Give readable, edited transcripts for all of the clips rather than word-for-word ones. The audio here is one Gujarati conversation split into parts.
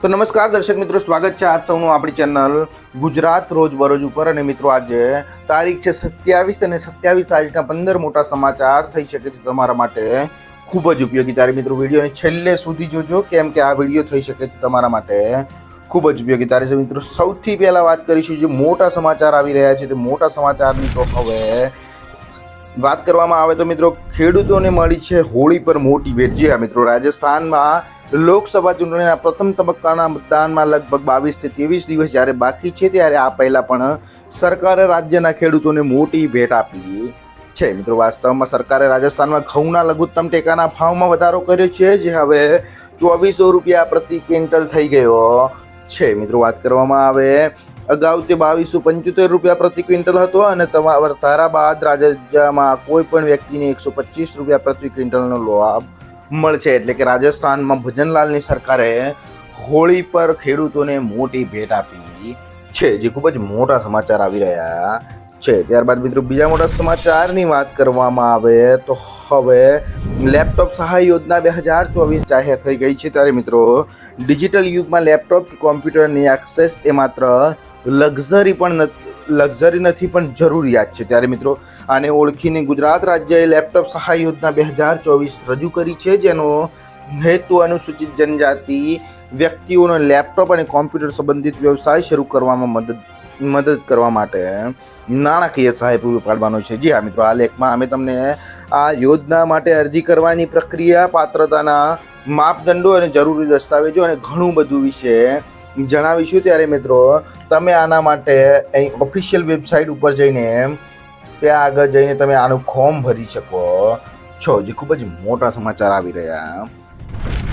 તો નમસ્કાર દર્શક મિત્રો, સ્વાગત છે આપ સૌનું આપણી ચેનલ ગુજરાત રોજબરોજ ઉપર। અને મિત્રો આજે તારીખ છે 27 અને 27 તારીખના 15 મોટા સમાચાર થઈ શકે છે તમારા માટે ખૂબ જ ઉપયોગી। ત્યારે મિત્રો વિડીયોને છેલ્લે સુધી જોજો, કેમ કે આ વિડીયો થઈ શકે છે તમારા માટે ખૂબ જ ઉપયોગી। ત્યારે મિત્રો સૌથી પહેલા વાત કરીશું જે મોટા સમાચાર આવી રહ્યા છે તે મોટા સમાચારની। તો હવે વાત કરવામાં આવે તો મિત્રો ખેડૂતોને મળી છે હોળી પર મોટી ભેટ। જી હા મિત્રો, રાજસ્થાનમાં લોકસભા ચૂંટણીના પ્રથમ તબક્કાના મતદાનમાં લગભગ 22 થી 23 દિવસ જ્યારે બાકી છે, ત્યારે આ પહેલા પણ સરકારે રાજ્યના ખેડૂતોને મોટી ભેટ આપી છે। મિત્રો વાસ્તવમાં સરકારે રાજસ્થાનમાં ઘઉંના લઘુત્તમ ટેકાના ભાવમાં વધારો કર્યો છે, જે હવે 2400 રૂપિયા પ્રતિ ક્વિન્ટલ થઈ ગયો છે। મિત્રો વાત કરવામાં આવે અગાઉ તે 2275 રૂપિયા પ્રતિ ક્વિન્ટલ હતો અને તારા બાદ રાજ્યમાં કોઈ પણ વ્યક્તિને 125 રૂપિયા પ્રતિ ક્વિન્ટલનો લાભ મળશે। એટલે કે રાજસ્થાનમાં ભજનલાલની સરકારે હોળી પર ખેડૂતોને મોટી ભેટ આપી છે, જે ખૂબ જ મોટા સમાચાર આવી રહ્યા છે। ત્યારબાદ મિત્રો બીજા મોટા સમાચારની વાત કરવામાં આવે તો હવે લેપટોપ સહાય યોજના 2024 જાહેર થઈ ગઈ છે। ત્યારે મિત્રો ડિજિટલ યુગમાં લેપટોપ કે કોમ્પ્યુટરની એક્સેસ એ માત્ર લક્ઝરી નથી પણ જરૂરિયાત છે। ત્યારે મિત્રો આને ઓળખીને ગુજરાત રાજ્યએ લેપટોપ સહાય યોજના 2024 રજૂ કરી છે, જેનો હેતુ અનુસૂચિત જનજાતિ વ્યક્તિઓને લેપટોપ અને કોમ્પ્યુટર સંબંધિત વ્યવસાય શરૂ કરવામાં મદદ કરવા માટે નાણાકીય સહાય પૂરી પાડવાનો છે। જી હા મિત્રો, આ લેખમાં અમે તમને આ યોજના માટે અરજી કરવાની પ્રક્રિયા, પાત્રતાના માપદંડો અને જરૂરી દસ્તાવેજો અને ઘણું બધું વિશે જણાવીશું। ત્યારે મિત્રો તમે આના માટે એની ઓફિશિયલ વેબસાઇટ ઉપર જઈને ત્યાં આગળ જઈને તમે આનું ફોર્મ ભરી શકો છો, જે ખૂબ જ મોટા સમાચાર આવી રહ્યા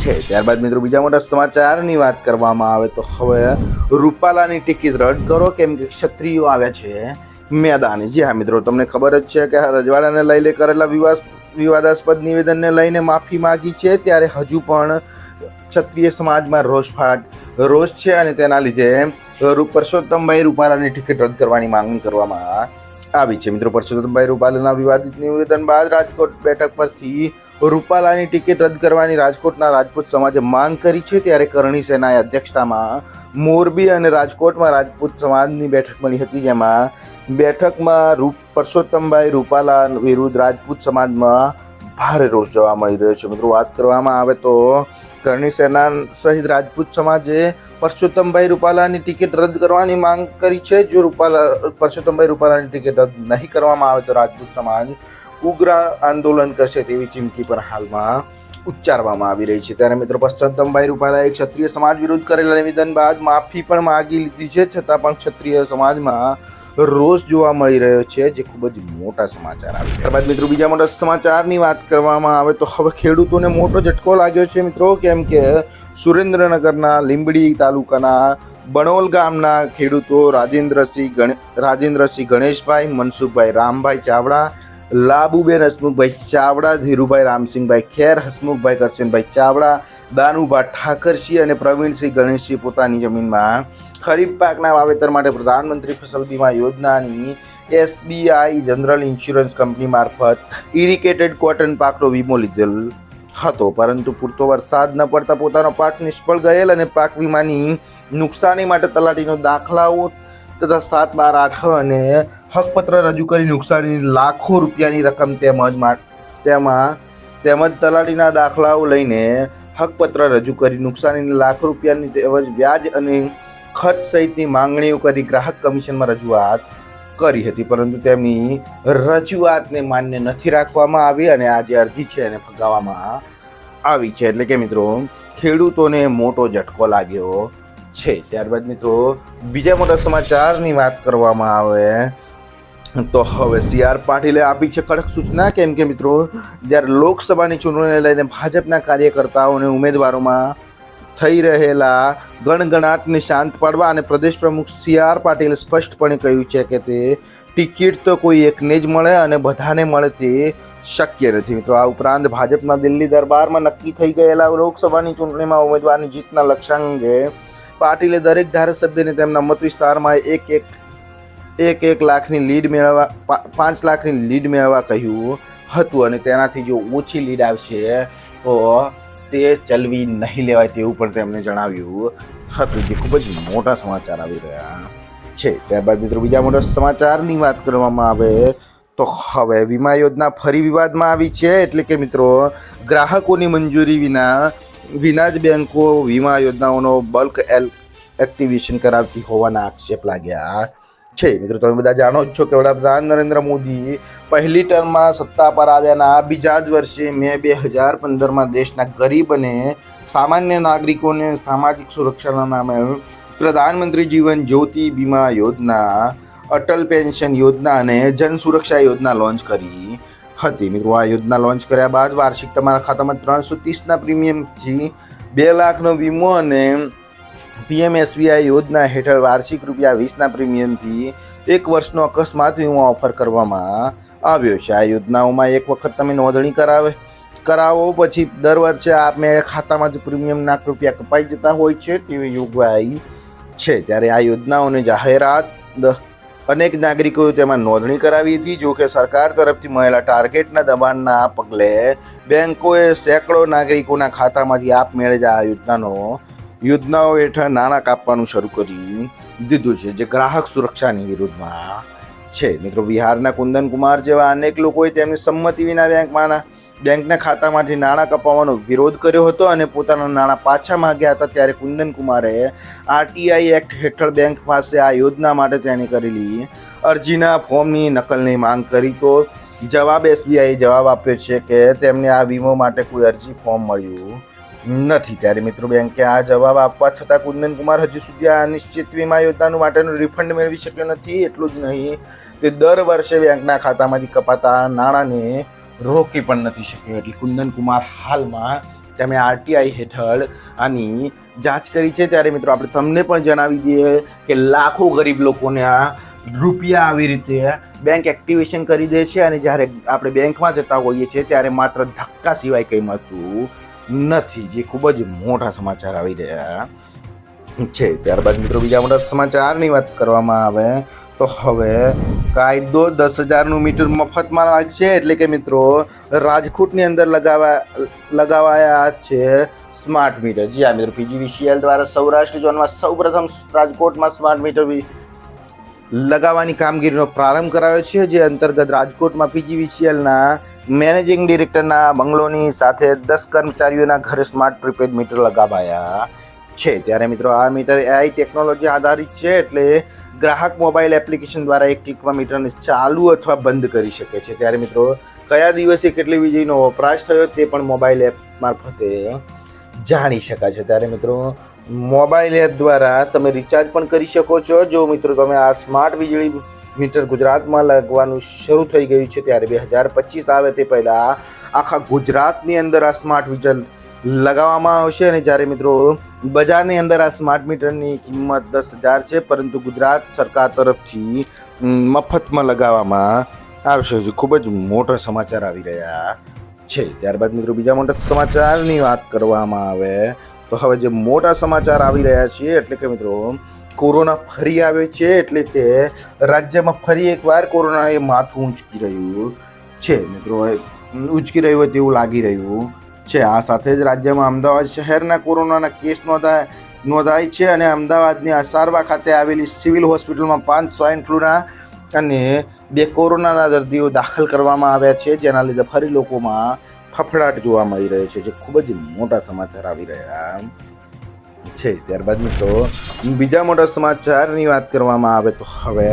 છે। ત્યારબાદ મિત્રો બીજા મોટા સમાચારની વાત કરવામાં આવે તો હવે રૂપાલાની ટિકિટ રદ કરો, કેમ કે ક્ષત્રિયો આવ્યા છે મેદાને। જી હા મિત્રો, તમને ખબર જ છે કે રજવાડાને લઈને કરેલા વિવાદાસ્પદ નિવેદનને લઈને માફી માગી છે, ત્યારે હજુ પણ ક્ષત્રિય સમાજમાં રોષ છે અને તેના લીધે પરસોત્તમભાઈ રૂપાલાની ટિકિટ રદ કરવાની માંગણી કરવામાં આવી છે। મિત્રો પરસોત્તમભાઈ રૂપાલાના વિવાદિત નિવેદન બાદ રાજકોટ બેઠક પરથી રૂપાલાની ટિકિટ રદ કરવાની રાજકોટના રાજપૂત સમાજે માંગ કરી છે। ત્યારે કરણી સેનાએ અધ્યક્ષતામાં મોરબી અને રાજકોટમાં રાજપૂત સમાજની બેઠક મળી હતી, જેમાં બેઠકમાં પરસોત્તમભાઈ રૂપાલા વિરુદ્ધ રાજપૂત સમાજમાં ભારે રોષ જોવા મળી રહ્યો છે। મિત્રો વાત કરવામાં આવે તો કરણી સેના સહિત રાજપૂત સમાજે પરસોત્તમભાઈ રૂપાલાની ટિકિટ રદ કરવાની માંગ કરી છે। જો પરસોત્તમભાઈ રૂપાલાની ટિકિટ રદ નહીં કરવામાં આવે તો રાજપૂત સમાજ ઉગ્ર આંદોલન કરશે તેવી ચીમકી પણ હાલમાં ઉચ્ચારવામાં આવી રહી છે। ત્યારે મિત્રો પરસોત્તમભાઈ રૂપાલાએ ક્ષત્રિય સમાજ વિરુદ્ધ કરેલા નિવેદન બાદ માફી પણ માગી લીધી છે, છતાં પણ ક્ષત્રિય સમાજમાં રોષ જોવા મળી રહ્યો છે, જે ખૂબ જ મોટા સમાચાર આવે। ત્યારબાદ મિત્રો બીજા મોટા સમાચારની વાત કરવામાં આવે તો હવે ખેડૂતોને મોટો ઝટકો લાગ્યો છે મિત્રો, કેમ કે સુરેન્દ્રનગરના લીંબડી તાલુકાના બણોલ ગામના ખેડૂતો રાજેન્દ્રસિંહ ગણેશભાઈ, મનસુખભાઈ રામભાઈ ચાવડા, લાબુબેન હસમુખભાઈ ચાવડા, ધીરુભાઈ રામસિંહભાઈ ખેર, હસમુખભાઈ કરશનભાઈ ચાવડા, દાનુભા ઠાકરસિંહ અને પ્રવીણસિંહ ગણેશસિંહ પોતાની જમીનમાં ખરીફ પાકના વાવેતર માટે પ્રધાનમંત્રી ફસલ બીમા યોજનાની SBI જનરલ ઇન્સ્યોરન્સ કંપની મારફત ઇરિગેટેડ કોટન પાકનો વીમો લીધેલ હતો, પરંતુ પૂરતો વરસાદ ન પડતા પોતાનો પાક નિષ્ફળ ગયેલ અને પાક વીમાની નુકસાની માટે તલાટીનો દાખલાઓ તથા 7/12/8 અને હકપત્ર રજૂ કરી નુકસાનીની લાખો રૂપિયાની રકમ તેમજ તલાટીના દાખલાઓ લઈને હકપત્ર રજૂ કરી નુકસાનીની લાખો રૂપિયાની તેમજ વ્યાજ અને ખર્ચ સહિતની માંગણીઓ કરી ગ્રાહક કમિશનમાં રજૂઆત કરી હતી, પરંતુ તેમની રજૂઆતને માન્ય નથી રાખવામાં આવી અને આ જે અરજી છે એને ફગાવવામાં આવી છે। એટલે કે મિત્રો ખેડૂતોને મોટો ઝટકો લાગ્યો છે। ત્યારબાદ મિત્રો બીજા મોટા સમાચારની વાત કરવામાં આવે તો હવે CR પાટીલે આપી છે કડક સૂચના, કેમ કે મિત્રો જ્યારે લોકસભાની ચૂંટણીને લઈને ભાજપના કાર્યકર્તાઓ અને ઉમેદવારોમાં થઈ રહેલા ગણગણાટને શાંત પાડવા અને પ્રદેશ પ્રમુખ CR પાટીલે સ્પષ્ટપણે કહ્યું છે કે તે ટિકિટ તો કોઈ એકને જ મળે અને બધાને મળે તે શક્ય નથી। મિત્રો આ ઉપરાંત ભાજપના દિલ્હી દરબારમાં નક્કી થઈ ગયેલા લોકસભાની ચૂંટણીમાં ઉમેદવારની જીતના લક્ષ્યાંક અંગે પાટીલે દરેક ધારાસભ્યને તેમના મત વિસ્તારમાં એક લાખની લીડ મેળવવા 5 લાખની લીડ મેળવવા કહ્યું હતું અને તેનાથી જો ઓછી લીડ આવશે તો તે ચલવી નહીં લેવાય તેવું પણ તેમણે જણાવ્યું હતું, જે ખૂબ જ મોટા સમાચાર આવી રહ્યા છે. ત્યારબાદ મિત્રો બીજા મોટા સમાચારની વાત કરવામાં આવે તો હવે વીમા યોજના ફરી વિવાદમાં આવી છે. એટલે કે મિત્રો ગ્રાહકોની મંજૂરી વિના જ બેંકો વીમા યોજનાઓનો બલ્ક એક્ટિવેશન કરાવતી હોવાના આક્ષેપ લાગ્યા છે. મિત્રો તમે બધા જાણો જ છો કે વડાપ્રધાન નરેન્દ્ર મોદી પહેલી ટર્મમાં સત્તા પર આવ્યાના બીજા જ વર્ષે મે 2015માં દેશના ગરીબ અને સામાન્ય નાગરિકોને સામાજિક સુરક્ષાના નામે પ્રધાનમંત્રી જીવન જ્યોતિ બીમા યોજના, અટલ પેન્શન યોજના અને જન સુરક્ષા યોજના લોન્ચ કરી હતી. મિત્રો આ યોજના લોન્ચ કર્યા બાદ વાર્ષિક તમારા ખાતામાં 330ના પ્રીમિયમથી 2 લાખનો વીમો અને PMSBI યોજના હેઠળ વાર્ષિક ₹20ના પ્રીમિયમથી 1 વર્ષનો અકસ્માત વીમો ઓફર કરવામાં આવ્યો છે. આ યોજનાઓમાં એક વખત તમે નોંધણી કરાવો પછી દર વર્ષે આપમેળે ખાતામાંથી પ્રીમિયમના રૂપિયા કપાઈ જતા હોય છે તેવી જોગવાઈ છે. ત્યારે આ યોજનાઓની જાહેરાત અનેક નાગરિકોએ તેમાં નોંધણી કરાવી હતી. જો કે સરકાર તરફથી મળેલા ટાર્ગેટના દબાણના પગલે બેંકોએ સેંકડો નાગરિકોના ખાતામાંથી આપમેળે જ આ યોજનાઓ હેઠળ નાણાં કાપવાનું શરૂ કરી દીધું છે, જે ગ્રાહક સુરક્ષાની વિરુદ્ધમાં છે. મિત્રો બિહારના કુંદન કુમાર જેવા અનેક લોકોએ તેમની સંમતિ વિના બેંકના ખાતામાંથી નાણાં કપાવવાનો વિરોધ કર્યો હતો અને પોતાના નાણાં પાછા માંગ્યા હતા. ત્યારે કુંદન કુમારે RTI એક્ટ હેઠળ બેંક પાસે આ યોજના માટે તેણે કરેલી અરજીના ફોર્મની નકલની માંગ કરી તો SBIએ જવાબ આપ્યો છે કે તેમને આ વીમો માટે કોઈ અરજી ફોર્મ મળ્યું નથી. ત્યારે મિત્રો બેંકે આ જવાબ આપવા છતાં કુંદન કુમાર હજુ સુધી આ અનિશ્ચિત વીમા યોજનાનું માટેનું રિફંડ મેળવી શક્યો નથી. એટલું જ નહીં, તે દર વર્ષે બેંકના ખાતામાંથી કપાતા નાણાંને રોકી પણ નથી શક્યો. એટલે કુંદન કુમાર હાલમાં તેમણે RTI હેઠળ આની જાંચ કરી છે. ત્યારે મિત્રો આપણે તમને પણ જણાવી દઈએ કે લાખો ગરીબ લોકોને આ રૂપિયા આવી રીતે બેંક એક્ટિવેશન કરી દે છે અને જ્યારે આપણે બેંકમાં જતા હોઈએ છીએ ત્યારે માત્ર ધક્કા સિવાય કંઈ મળતું નથી, જે ખૂબ જ મોટા સમાચાર આવી રહ્યા છે. ત્યારબાદ મિત્રો બીજા મોટા સમાચારની વાત કરવામાં આવે તો હવે કાયદો 10,000નું મીટર મફતમાં લાગશે. એટલે કે મિત્રો રાજકોટની અંદર લગાવાયા છે સ્માર્ટ મીટર. જી હા મિત્રો, PGVCL દ્વારા સૌરાષ્ટ્ર ઝોનમાં સૌપ્રથમ રાજકોટમાં સ્માર્ટ મીટર લગાવવાની કામગીરીનો પ્રારંભ કરાયો છે, જે અંતર્ગત રાજકોટમાં PGVCLના મેનેજિંગ ડિરેક્ટરના બંગલોની સાથે 10 કર્મચારીઓના ઘરે સ્માર્ટ પ્રીપેડ મીટર લગાવાયા છે. ત્યારે મિત્રો આ મીટર AI ટેકનોલોજી આધારિત છે, એટલે ગ્રાહક મોબાઈલ એપ્લિકેશન દ્વારા એક ક્લિકમાં મીટરને ચાલુ અથવા બંધ કરી શકે છે. ત્યારે મિત્રો કયા દિવસે કેટલી વીજળીનો વપરાશ થયો તે પણ મોબાઈલ એપ મારફતે જાણી શકાય છે. ત્યારે મિત્રો મોબાઈલ એપ દ્વારા તમે રિચાર્જ પણ કરી શકો છો. જો મિત્રો તમે આ સ્માર્ટ વીજળી મીટર ગુજરાતમાં લગવાનું શરૂ થઈ ગયું છે, ત્યારે 2025 આવે તે પહેલાં આખા ગુજરાતની અંદર આ સ્માર્ટ મીટર લગાવવામાં આવશે. અને જ્યારે મિત્રો બજારની અંદર આ સ્માર્ટ મીટરની કિંમત 10,000 છે, પરંતુ ગુજરાત સરકાર તરફથી મફતમાં લગાવવામાં આવશે. જે ખૂબ જ મોટા સમાચાર આવી રહ્યા છે. ત્યારબાદ મિત્રો બીજા મોટા સમાચારની વાત કરવામાં આવે તો હવે જે મોટા સમાચાર આવી રહ્યા છે, એટલે કે મિત્રો કોરોના ફરી આવ્યો છે. એટલે કે રાજ્યમાં ફરી એકવાર કોરોનાએ માથું ઉંચકી રહ્યું છે. મિત્રો ઉંચકી રહ્યું હોય તેવું લાગી રહ્યું છે. આ સાથે જ રાજ્યમાં અમદાવાદ શહેરના કોરોનાના કેસ નોંધાય છે અને અમદાવાદની અસારવા ખાતે આવેલી સિવિલ હોસ્પિટલમાં 5 સ્વાઇન ફ્લૂના અને 2 કોરોનાના દર્દીઓ દાખલ કરવામાં આવ્યા છે, જેના લીધે ફરી લોકોમાં ફફડાટ જોવા મળી રહ્યો છે, જે ખૂબ જ મોટા સમાચાર આવી રહ્યા છે. ત્યારબાદ મિત્રો બીજા મોટા સમાચારની વાત કરવામાં આવે તો હવે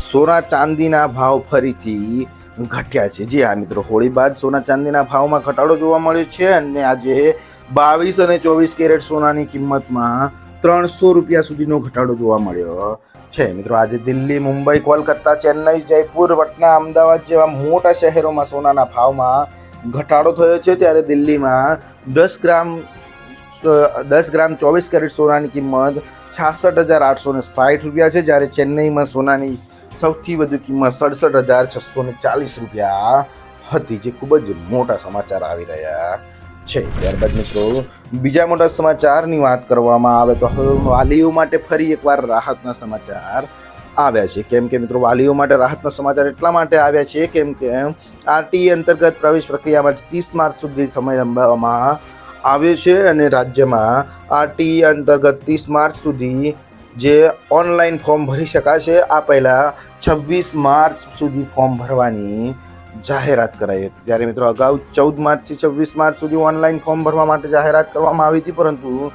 સોના ચાંદીના ભાવ ફરીથી ઘટ્યા છે. જી હા મિત્રો, હોળી બાદ સોના ચાંદીના ભાવમાં ઘટાડો જોવા મળ્યો છે અને આજે 22 અને 24 કેરેટ સોનાની કિંમતમાં ₹300 સુધીનો ઘટાડો જોવા મળ્યો છે. મિત્રો આજે દિલ્હી, મુંબઈ, કોલકાતા, ચેન્નઈ, જયપુર, પટના, અમદાવાદ જેવા મોટા શહેરોમાં સોનાના ભાવમાં ઘટાડો થયો છે. ત્યારે દિલ્હીમાં 10 ગ્રામ 24 કેરેટ સોનાની કિંમત ₹66,860 છે, જ્યારે ચેન્નઈમાં સોનાની સૌથી વધુ કિંમત ₹67,640 હતી, જે ખૂબ જ મોટા સમાચાર આવી રહ્યા છે. ત્યારબાદ મિત્રો બીજા મોટા સમાચારની વાત કરવામાં આવે તો હવે વાલીઓ માટે ફરી એકવાર રાહતના સમાચાર આવ્યા છે. કેમ કે મિત્રો વાલીઓ માટે રાહતના સમાચાર એટલા માટે આવ્યા છે કેમ કે RTI અંતર્ગત પ્રવેશ પ્રક્રિયા માટે 30 માર્ચ સુધી સમય લંબાવવામાં આવ્યો છે અને રાજ્યમાં આરટી અંતર્ગત 30 માર્ચ સુધી જે ઓનલાઈન ફોર્મ ભરી શકાશે. આ પહેલાં 26 માર્ચ સુધી ફોર્મ ભરવાની જાહેરાત કરાઈ હતી. જ્યારે મિત્રો અગાઉ 14 માર્ચથી 26 માર્ચ સુધી ઓનલાઈન ફોર્મ ભરવા માટે જાહેરાત કરવામાં આવી હતી, પરંતુ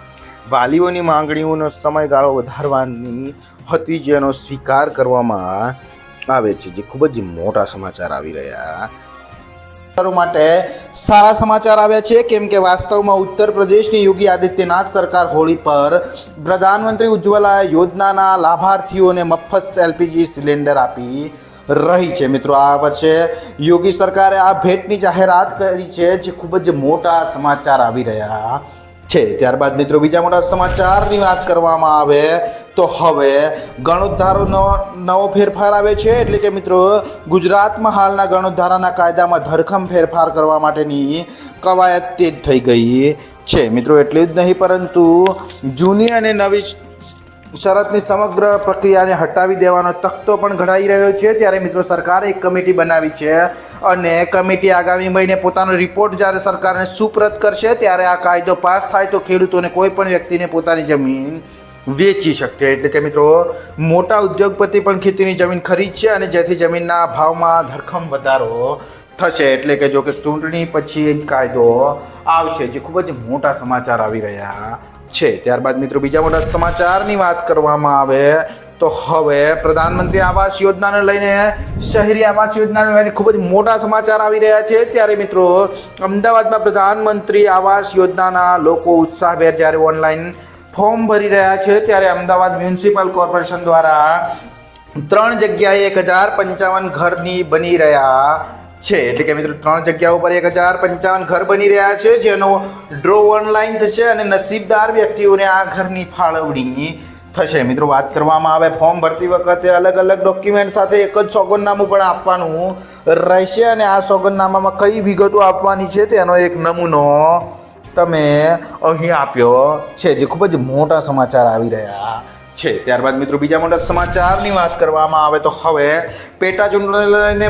વાલીઓની માંગણીઓનો સમયગાળો વધારવાની હતી, જેનો સ્વીકાર કરવામાં આવે છે, જે ખૂબ જ મોટા સમાચાર આવી રહ્યા માટે સારા સમાચાર આવ્યા છે. કેમ કે વાસ્તવમાં ઉત્તર પ્રદેશની યોગી આદિત્યનાથ સરકાર હોળી પર પ્રધાનમંત્રી ઉજ્જવલા યોજનાના લાભાર્થીઓને મફત એલપીજી સિલિન્ડર આપી રહી છે. મિત્રો આ વર્ષે યોગી સરકારે આ ભેટની જાહેરાત કરી છે, જે ખૂબ જ મોટા સમાચાર આવી રહ્યા છે. ત્યારબાદ મિત્રો બીજા મોટા સમાચારની વાત કરવામાં આવે તો હવે ગણોદ્ધારોનો નવો ફેરફાર આવે છે. એટલે કે મિત્રો ગુજરાતમાં હાલના ગણોદ્ધારાના કાયદામાં ધરખમ ફેરફાર કરવા માટેની કવાયત તેજ થઈ ગઈ છે. મિત્રો એટલું જ નહીં, પરંતુ જૂની અને નવી શરતની સમગ્ર પ્રક્રિયાને હટાવી દેવાનો તખ્તો પણ ઘડાઈ રહ્યો છે. ત્યારે મિત્રો સરકારે એક કમિટી બનાવી છે અને કમિટી આગામી મહિને પોતાનો રિપોર્ટ જ્યારે સરકારને સુપરત કરશે, ત્યારે આ કાયદો પાસ થાય તો ખેડૂતોને કોઈ પણ વ્યક્તિને પોતાની જમીન વેચી શકશે. એટલે કે મિત્રો મોટા ઉદ્યોગપતિ પણ ખેતીની જમીન ખરીદશે અને જેથી જમીનના ભાવમાં ધરખમ વધારો થશે. એટલે કે જો કે ચૂંટણી પછી જ કાયદો આવશે, જે ખૂબ જ મોટા સમાચાર આવી રહ્યા છે. ત્યારબાદ મિત્રો બીજા મોટા સમાચારની વાત કરવામાં આવે તો હવે પ્રધાનમંત્રી આવાસ યોજનાને લઈને, શહેરી આવાસ યોજનાને લઈને ખૂબ જ મોટા સમાચાર આવી રહ્યા છે. ત્યારે મિત્રો અમદાવાદમાં પ્રધાનમંત્રી આવાસ યોજનાના લોકો ઉત્સાહભેર જ્યારે ઓનલાઈન ફોર્મ ભરી રહ્યા છે, ત્યારે અમદાવાદ મ્યુનિસિપલ કોર્પોરેશન દ્વારા 3 જગ્યાએ 1055 ઘરની બની રહ્યા છે. એટલે કે મિત્રો 3 જગ્યાઓ ઉપર 1055 ઘર બની રહ્યા છે, જેનો ડ્રો ઓનલાઈન થશે અને નસીબદાર વ્યક્તિઓને આ ઘરની ફાળવણી થશે. મિત્રો વાત કરવામાં આવે ફોર્મ ભરતી વખતે અલગ અલગ ડોક્યુમેન્ટ સાથે એક જ સોગંદનામું પણ આપવાનું રહેશે અને આ સોગંદનામામાં કઈ વિગતો આપવાની છે તેનો એક નમૂનો તમે અહીં આપ્યો છે, જે ખૂબ જ મોટા સમાચાર આવી રહ્યા છે. ત્યારબાદ મિત્રો બીજા મોટા સમાચારની વાત કરવામાં આવે તો હવે પેટા ચૂંટણીને લઈને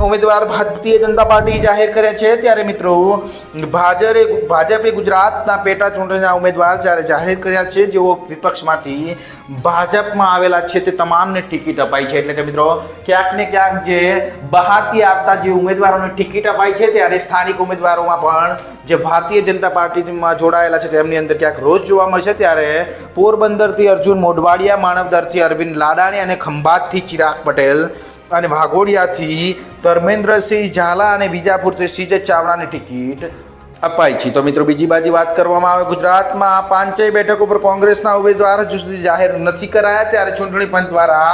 ઉમેદવાર ભારતીય જનતા પાર્ટી જાહેર કરે છે. ત્યારે મિત્રો ભાજપે ગુજરાતના પેટા ચૂંટણીના ઉમેદવાર જ્યારે જાહેર કર્યા છે, જેઓ વિપક્ષમાંથી ભાજપમાં આવેલા છે તે તમામને ટિકિટ અપાઈ છે. એટલે કે મિત્રો ક્યાંક ને ક્યાંક જે બહારથી આવતા જે ઉમેદવારોને ટિકિટ અપાઈ છે, ત્યારે સ્થાનિક ઉમેદવારોમાં પણ જે ભારતીય જનતા પાર્ટીમાં જોડાયેલા છે તેમની અંદર ક્યાંક રોજ જોવા મળશે. ત્યારે પોરબંદરથી અર્જુન મોઢવાડિયા, માનવદરથી અરવિંદ લાડાણી અને ખંભાતથી ચિરાગ પટેલ અને વાઘોડિયાથી ધર્મેન્દ્રસિંહ ઝાલા અને બીજાપુરથી સીજે ચાવડાની ટિકિટ અપાઈ છે. તો મિત્રો બીજી બાજુ વાત કરવામાં આવે ગુજરાતમાં 5 બેઠકો પર કોંગ્રેસના ઉમેદવાર હજુ સુધી જાહેર નથી કરાયા. ત્યારે ચૂંટણી પંચ દ્વારા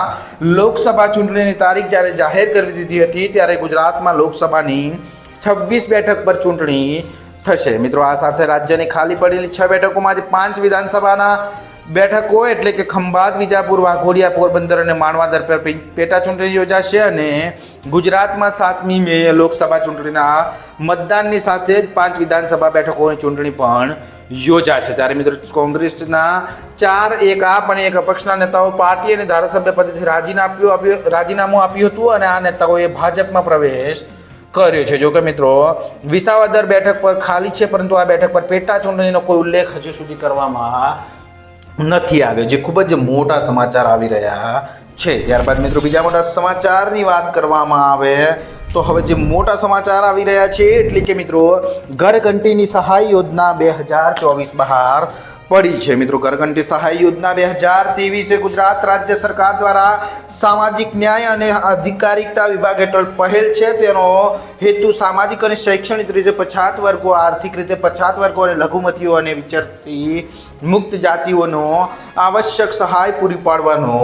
લોકસભા ચૂંટણીની તારીખ જ્યારે જાહેર કરી દીધી હતી, ત્યારે ગુજરાતમાં લોકસભાની 26 બેઠક પર ચૂંટણી થશે. મિત્રો આ સાથે રાજ્યની ખાલી પડેલી 6 બેઠકોમાંથી 5 વિધાનસભાના બેઠકો એટલે કે ખંભાત, વિજાપુર, વાઘોડિયા, પોરબંદર અને માનવાદર પર પેટા ચૂંટણી યોજાશે અને ગુજરાતમાં 7મી મે લોકસભા ચૂંટણીના મતદાનની સાથે જ 5 વિધાનસભા બેઠકોની ચૂંટણી પણ યોજાશે. ત્યારે મિત્રો કોંગ્રેસના 4 એક આપ અને એક અપક્ષના નેતાઓ પાર્ટી અને ધારાસભ્ય પદેથી રાજીનામું આપ્યું હતું અને આ નેતાઓએ ભાજપમાં પ્રવેશ કર્યો છે. જો કે મિત્રો વિસાવદર બેઠક પર ખાલી છે, પરંતુ આ બેઠક પર પેટા ચૂંટણીનો કોઈ ઉલ્લેખ હજુ સુધી કરવામાં નથી આવ્યો, જે ખૂબ જ મોટા સમાચાર આવી રહ્યા છે. ત્યારબાદ મિત્રો બીજા મોટા સમાચારની વાત કરવામાં આવે તો હવે જે મોટા સમાચાર આવી રહ્યા છે એટલે કે મિત્રો ઘરઘંટીની સહાય યોજના 2024 બહાર પડી છે. મિત્રો ઘરઘંટી સહાય યોજના 2023 ગુજરાત રાજ્ય સરકાર દ્વારા સામાજિક ન્યાય અને અધિકારિતા વિભાગ હેઠળ પહેલ છે. તેનો હેતુ સામાજિક અને શૈક્ષણિક રીતે પછાત વર્ગો, આર્થિક રીતે પછાત વર્ગો અને લઘુમતીઓ અને વિચરતી મુક્ત જાતિઓનો આવશ્યક સહાય પૂરી પાડવાનો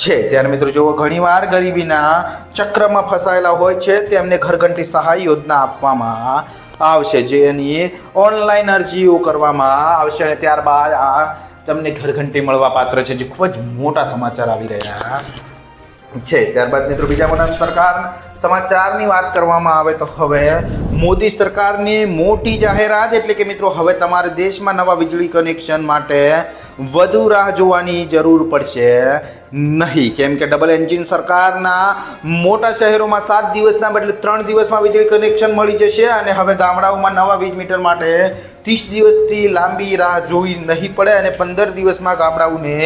છે. ત્યારે મિત્રો જો ઘણીવાર ગરીબીના ચક્રમાં ફસાયેલા હોય છે તેમને ઘરઘંટી સહાય યોજના આપવામાં આવશે, જેની ઓનલાઈન અરજીઓ કરવામાં આવશે અને ત્યારબાદ આ તમને ઘરઘંટી મળવા પાત્ર છે, જે ખૂબ જ મોટા સમાચાર આવી રહ્યા છે. ત્યારબાદ મિત્રો બીજા મોટા સમાચારની વાત કરવામાં આવે તો હવે મોદી સરકારની મોટી જાહેરાત એટલે કે મિત્રો હવે તમારે દેશમાં નવા વીજળી કનેક્શન માટે વધુ રાહ જોવાની જરૂર પડશે નહીં, કેમ કે ડબલ એન્જિન સરકારના મોટા શહેરોમાં 7 દિવસના બદલે 3 દિવસમાં વીજળી કનેક્શન મળી જશે અને હવે ગામડાઓમાં નવા વીજ મીટર માટે 30 દિવસથી લાંબી રાહ જોવી નહીં પડે અને 15 દિવસમાં ગામડાઓને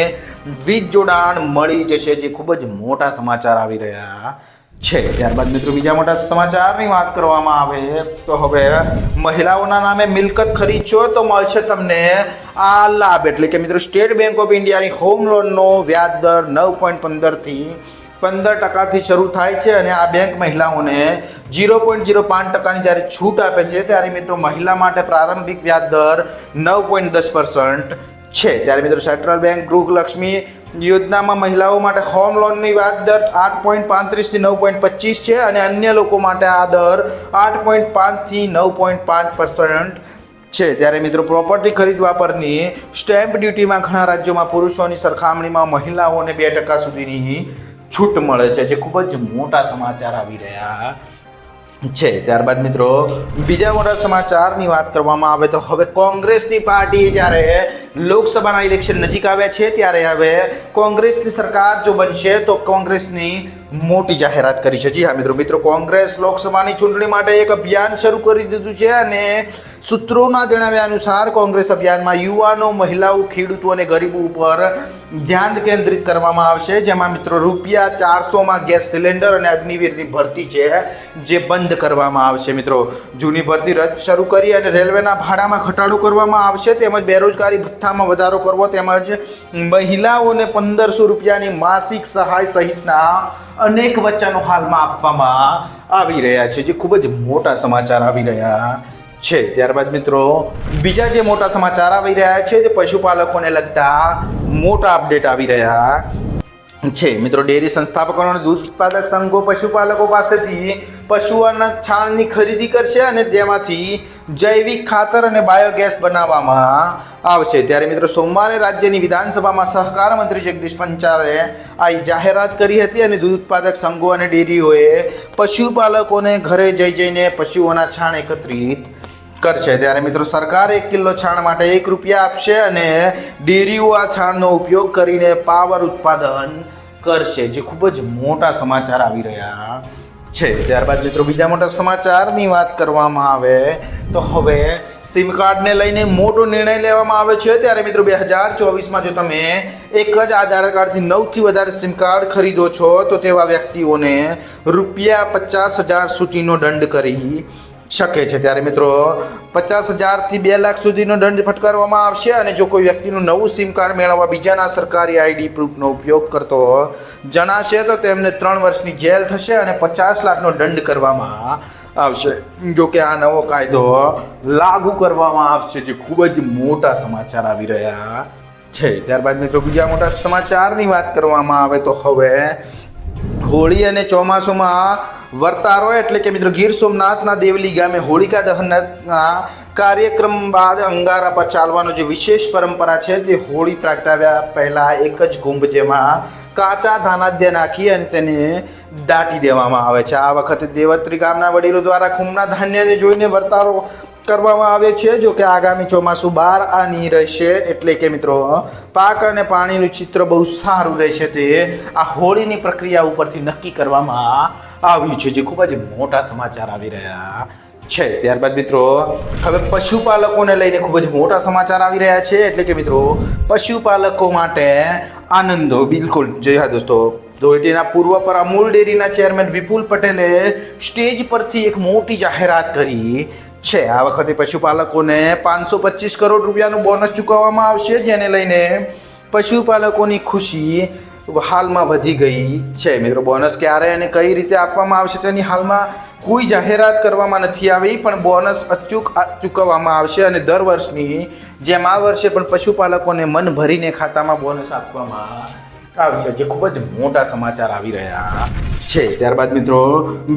વીજ જોડાણ મળી જશે, જે ખૂબ જ મોટા સમાચાર આવી રહ્યા છે। ત્યારબાદ મિત્રો બીજા મોટા સમાચારની વાત કરવામાં આવે તો હવે મહિલાઓના નામે મિલકત ખરીદશો તો મળશે તમને આ લાભ એટલે કે મિત્રો સ્ટેટ બેંક ઓફ ઇન્ડિયાની હોમ લોનનો વ્યાજ દર 9.15 થી 15% શરૂ થાય છે અને આ બેંક મહિલાઓને 0.05% જ્યારે છૂટ આપે છે ત્યારે મિત્રો મહિલા માટે પ્રારંભિક વ્યાજ દર 9.10% છે। ત્યારે મિત્રો સેન્ટ્રલ બેંક ગૃહલક્ષ્મી યોજનામાં મહિલાઓ માટે હોમ લોનની વ્યાજ દર 8.35 થી 9.25 છે અને અન્ય લોકો માટે આ દર 8.5 થી 9.5% છે। ત્યારે મિત્રો પ્રોપર્ટી ખરીદવા પરની સ્ટેમ્પ ડ્યુટીમાં ઘણા રાજ્યોમાં પુરુષોની સરખામણીમાં મહિલાઓને 2% સુધીની છૂટ મળે છે, જે ખૂબ જ મોટા સમાચાર આવી રહ્યા છે। ત્યારબાદ મિત્રો બીજા મોટા સમાચારની વાત કરવામાં આવે તો હવે કોંગ્રેસની પાર્ટી જ્યારે લોકસભાના ઇલેક્શન નજીક આવ્યા છે ત્યારે હવે કોંગ્રેસની સરકાર જો બનશે તો કોંગ્રેસની મોટી જાહેરાત કરી છે। જી હા મિત્રો કોંગ્રેસ લોકસભાની ચૂંટણી માટે એક અભિયાન શરૂ કરી દીધું છે અને સૂત્રોના જણાવ્યા અનુસાર કોંગ્રેસ અભિયાનમાં યુવાનો, મહિલાઓ, ખેડૂતો અને ગરીબો ઉપર ધ્યાન કેન્દ્રિત કરવામાં આવશે, જેમાં મિત્રો ₹400માં ગેસ સિલિન્ડર અને અગ્નિવીરની ભરતી છે જે બંધ કરવામાં આવશે। મિત્રો જૂની ભરતી રદ શરૂ કરી અને રેલવેના ભાડામાં ઘટાડો કરવામાં આવશે, તેમજ બેરોજગારી ભથ્થામાં વધારો કરવો, તેમજ મહિલાઓને ₹1500ની માસિક સહાય સહિતના અનેક વચનો હાલમાં આપવામાં આવી રહ્યા છે, જે ખૂબ જ મોટા સમાચાર આવી રહ્યા છે। ત્યારબાદ મિત્રો બીજા જે મોટા સમાચાર આવી રહ્યા છે જે પશુપાલકોને લગતા મોટા અપડેટ આવી રહ્યા છે। મિત્રો ડેરી સંસ્થાપકો અને દૂધ ઉત્પાદક સંઘો પશુપાલકો પાસેથી પશુઓના છાણની ખરીદી કરશે અને જેમાંથી જૈવિક ખાતર અને બાયોગેસ બનાવવામાં આવશે। ત્યારે મિત્રો સોમવારે રાજ્યની વિધાનસભામાં સહકાર મંત્રી જગદીશ પંચાલે આ જાહેરાત કરી હતી અને દૂધ ઉત્પાદક સંઘો અને ડેરીઓએ પશુપાલકોને ઘરે જઈને પશુઓના છાણ એકત્રિત કરશે। ત્યારે મિત્રો સરકાર 1 કિલો છાણ માટે ₹1 આપશે અને ડેરીઓ આ છાણનો ઉપયોગ કરીને પાવર ઉત્પાદન કરશે, જે ખૂબ જ મોટા સમાચાર આવી રહ્યા છે। ત્યારબાદ મિત્રો બીજા મોટા સમાચારની વાત કરવામાં આવે તો હવે સિમ કાર્ડને લઈને મોટો નિર્ણય લેવામાં આવે છે। ત્યારે મિત્રો 2024માં જો તમે એક જ આધાર કાર્ડથી 9થી વધારે સિમ કાર્ડ ખરીદો છો તો તેવા વ્યક્તિઓને ₹50,000 સુધીનો દંડ કરી શકે છે। ત્યારે મિત્રો 50,000 થી 2 લાખ સુધીનો દંડ ફટકારવામાં આવશે અને જો કોઈ વ્યક્તિનું નવું સિમ કાર્ડ મેળવવા બીજાના સરકારી આઈડી પ્રૂફનો ઉપયોગ કરતો જણાશે તો તેમને 3 વર્ષની જેલ થશે અને 50 લાખનો દંડ કરવામાં આવશે। જો કે આ નવો કાયદો લાગુ કરવામાં આવશે, જે ખૂબ જ મોટા સમાચાર આવી રહ્યા છે। ત્યારબાદ મિત્રો બીજા મોટા સમાચારની વાત કરવામાં આવે તો હવે હોળી અને ચોમાસુમાં વર્તારો એટલે કે મિત્રો ગીર સોમનાથના દેવલી ગામે હોળિકા દહનના કાર્યક્રમ બાદ અંગારા પર ચાલવાનો જે વિશેષ પરંપરા છે તે હોળી પ્રગટાવ્યા પહેલાં એક જ કુંભ જેમાં કાચા ધાનાદ્ય નાખી અને તેને દાટી દેવામાં આવે છે। આ વખતે દેવત્રી ગામના વડીલો દ્વારા કુંભના ધાન્યને જોઈને વર્તારો કરવામાં આવે છે। જો કે આગામી ચોમાસું બહાર આની રહેશે એટલે કે મિત્રો પાક અને પાણીનું ચિત્ર બહુ સારું રહેશે તે આ હોળીની પ્રક્રિયા ઉપરથી નક્કી કરવામાં આવ્યું છે, જે ખૂબ જ મોટા સમાચાર આવી રહ્યા છે। ત્યારબાદ મિત્રો હવે પશુપાલકોને લઈને ખૂબ જ મોટા સમાચાર આવી રહ્યા છે એટલે કે મિત્રો પશુપાલકો માટે આનંદો બિલકુલ। જય હા દોસ્તો, ધોળટીના પૂર્વ પર અમૂલ ડેરીના ચેરમેન વિપુલ પટેલે સ્ટેજ પરથી એક મોટી જાહેરાત કરી છે। આ વખતે પશુપાલકોને ₹525 કરોડ બોનસ ચૂકવવામાં આવશે, જેને લઈને પશુપાલકોની ખુશી હાલમાં વધી ગઈ છે। મિત્રો બોનસ ક્યારે અને કઈ રીતે આપવામાં આવશે તેની હાલમાં કોઈ જાહેરાત કરવામાં નથી આવી, પણ બોનસ અચૂક ચૂકવવામાં આવશે અને દર વર્ષની જેમ આ વર્ષે પણ પશુપાલકોને મન ભરીને ખાતામાં બોનસ આપવામાં આવશે, જે ખૂબ જ મોટા સમાચાર આવી રહ્યા છે। ત્યારબાદ મિત્રો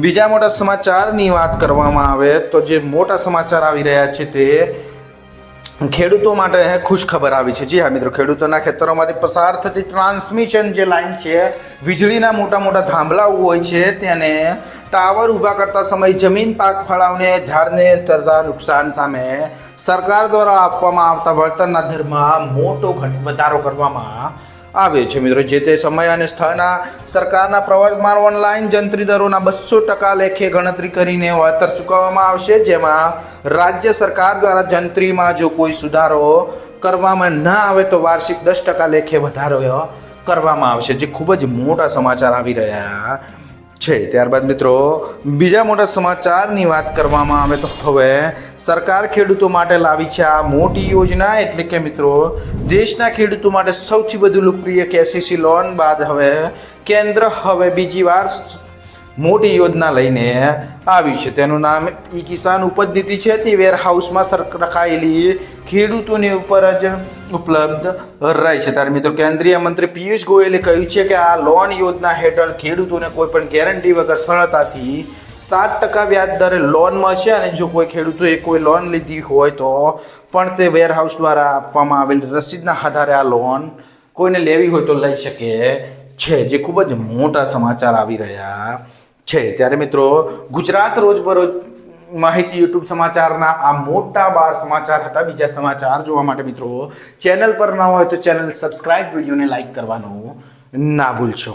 બીજા મોટા સમાચારની વાત કરવામાં આવે તો જે મોટા સમાચાર આવી રહ્યા છે તે ખેડૂતો માટે ખુશ ખબર આવી છે. જી હા મિત્રો, ખેડૂતોના ખેતરોમાંથી પસાર થતી ટ્રાન્સમિશન જે લાઈન છે, વીજળીના મોટા મોટા થાંભલાઓ હોય છે, તેને ટાવર ઊભા કરતા સમયે જમીન પાક ફળાવને ઝાડને થતા નુકસાન સામે સરકાર દ્વારા આપવામાં આવતા વળતરના દરમાં મોટો વધારો કરવામાં આવે છે. મિત્રો, જે તે સમય અને સ્થળના સરકારના પ્રવર્તમાન ઓનલાઈન જંત્રી દરોના 200% લેખે ગણતરી કરીને વળતર ચૂકવવામાં આવશે, જેમાં રાજ્ય સરકાર દ્વારા જંત્રીમાં જો કોઈ સુધારો કરવામાં ન આવે તો વાર્ષિક 10% લેખે વધારો કરવામાં આવશે, જે ખૂબ જ મોટા સમાચાર આવી રહ્યા છે. ત્યારબાદ મિત્રો બીજા મોટા સમાચારની વાત કરવામાં આવે તો હવે સરકાર ખેડૂતો માટે લાવી છે આ મોટી યોજના, એટલે કે મિત્રો દેશના ખેડૂતો માટે સૌથી વધુ લોકપ્રિય કેસીસી લોન બાદ હવે કેન્દ્ર હવે બીજી વાર મોટી યોજના લઈને આવી છે. તેનું નામ ઈ કિસાન ઉપજ નીતિ છે. તે વેરહાઉસમાં રખાયેલી ખેડૂતોની ઉપર જ ઉપલબ્ધ રહે છે. ત્યારે મિત્રો કેન્દ્રીય મંત્રી પિયુષ ગોયલે કહ્યું છે કે આ લોન યોજના હેઠળ ખેડૂતોને કોઈ પણ ગેરંટી વગર સરળતાથી 7% વ્યાજ દરે લોન મળશે, અને જો કોઈ ખેડૂતોએ કોઈ લોન લીધી હોય તો પણ તે વેરહાઉસ દ્વારા આપવામાં આવેલ રસીદના આધારે આ લોન કોઈને લેવી હોય તો લઈ શકે છે, જે ખૂબ જ મોટા સમાચાર આવી રહ્યા છે. ત્યારે મિત્રો ગુજરાત રોજબરોજ માહિતી યુટ્યુબ સમાચારના આ મોટા 12 સમાચાર હતા. બીજા સમાચાર જોવા માટે મિત્રો ચેનલ પર ન હોય તો ચેનલ સબસ્ક્રાઇબ, વિડીયોને લાઈક કરવાનું ના ભૂલશો.